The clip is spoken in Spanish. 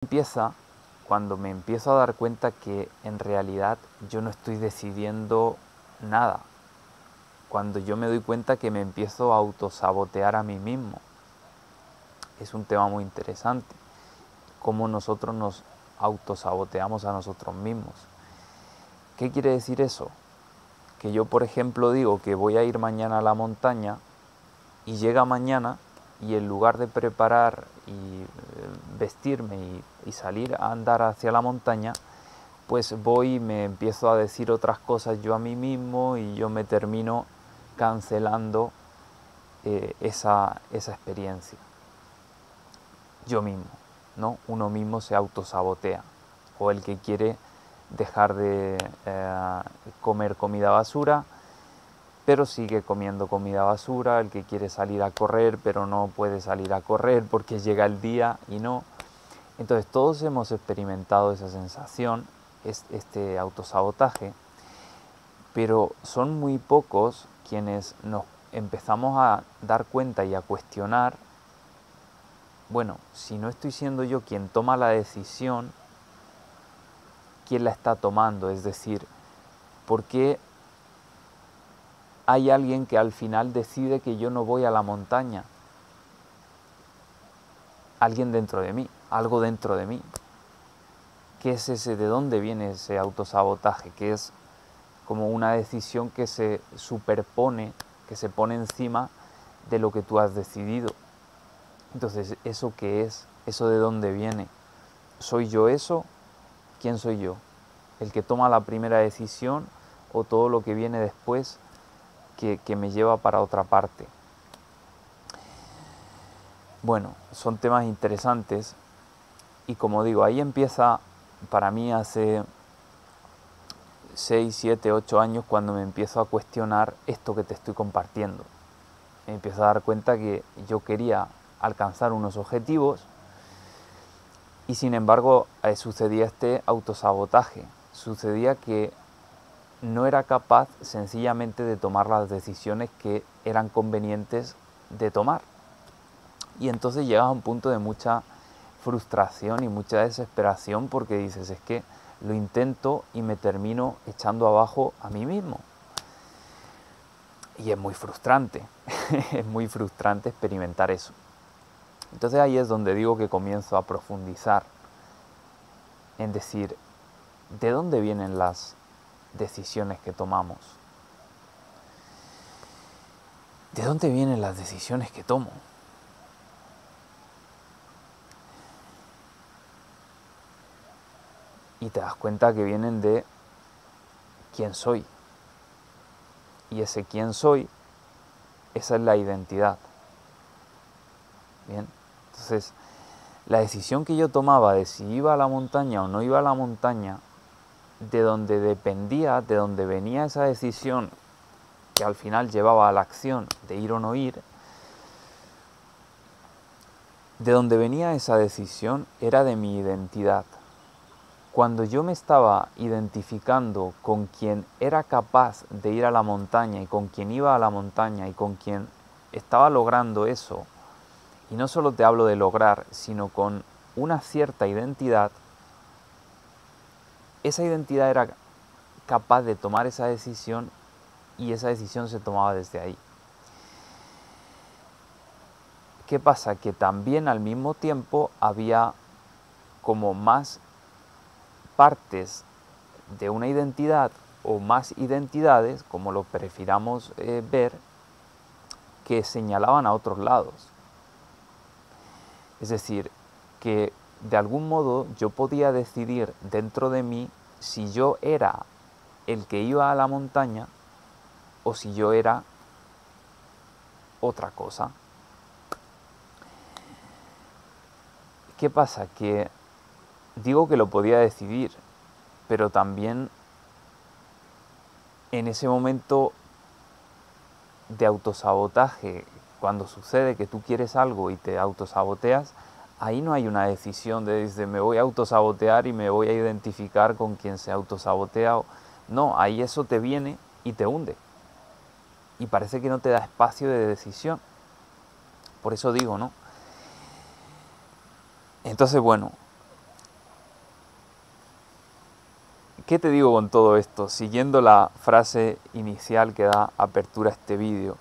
Empieza cuando me empiezo a dar cuenta que en realidad yo no estoy decidiendo nada. Cuando yo me doy cuenta que me empiezo a autosabotear a mí mismo. Es un tema muy interesante. Cómo nosotros nos autosaboteamos a nosotros mismos. ¿Qué quiere decir eso? Que yo, por ejemplo, digo que voy a ir mañana a la montaña y llega mañana y en lugar de preparar y vestirme y salir a andar hacia la montaña, pues voy y me empiezo a decir otras cosas yo a mí mismo y yo me termino cancelando esa experiencia. Yo mismo, ¿no? Uno mismo se autosabotea. O el que quiere dejar de comer comida basura, pero sigue comiendo comida basura, el que quiere salir a correr, pero no puede salir a correr porque llega el día y no. Entonces todos hemos experimentado esa sensación, este autosabotaje, pero son muy pocos quienes nos empezamos a dar cuenta y a cuestionar, bueno, si no estoy siendo yo quien toma la decisión, ¿quién la está tomando? Es decir, ¿por qué hay alguien que al final decide que yo no voy a la montaña? Alguien dentro de mí, algo dentro de mí. ¿Qué es ese? ¿De dónde viene ese autosabotaje? Que es como una decisión que se superpone, que se pone encima de lo que tú has decidido. Entonces, ¿eso qué es? ¿Eso de dónde viene? ¿Soy yo eso? ¿Quién soy yo? ¿El que toma la primera decisión o todo lo que viene después que me lleva para otra parte? Bueno, son temas interesantes y como digo, ahí empieza para mí hace 6, 7, 8 años cuando me empiezo a cuestionar esto que te estoy compartiendo. Me empiezo a dar cuenta que yo quería alcanzar unos objetivos y sin embargo sucedía este autosabotaje. Sucedía que no era capaz sencillamente de tomar las decisiones que eran convenientes de tomar. Y entonces llegas a un punto de mucha frustración y mucha desesperación porque dices, es que lo intento y me termino echando abajo a mí mismo. Y es muy frustrante, es muy frustrante experimentar eso. Entonces ahí es donde digo que comienzo a profundizar en decir, ¿de dónde vienen las decisiones que tomamos? ¿De dónde vienen las decisiones que tomo? Y te das cuenta que vienen de quién soy. Y ese quién soy, esa es la identidad. Bien, entonces la decisión que yo tomaba de si iba a la montaña o no iba a la montaña, de donde dependía, de donde venía esa decisión que al final llevaba a la acción de ir o no ir, de donde venía esa decisión era de mi identidad. Cuando yo me estaba identificando con quien era capaz de ir a la montaña y con quien iba a la montaña y con quien estaba logrando eso, y no solo te hablo de lograr, sino con una cierta identidad, esa identidad era capaz de tomar esa decisión y esa decisión se tomaba desde ahí. ¿Qué pasa? Que también al mismo tiempo había como más partes de una identidad o más identidades, como lo prefiramos ver, que señalaban a otros lados. Es decir, que de algún modo yo podía decidir dentro de mí si yo era el que iba a la montaña o si yo era otra cosa. ¿Qué pasa? Que digo que lo podía decidir, pero también en ese momento de autosabotaje, cuando sucede que tú quieres algo y te autosaboteas, ahí no hay una decisión de decir, me voy a autosabotear y me voy a identificar con quien se autosabotea. No, ahí eso te viene y te hunde. Y parece que no te da espacio de decisión. Por eso digo, ¿no? Entonces, bueno, ¿Qué te digo con todo esto? Siguiendo la frase inicial que da apertura a este vídeo,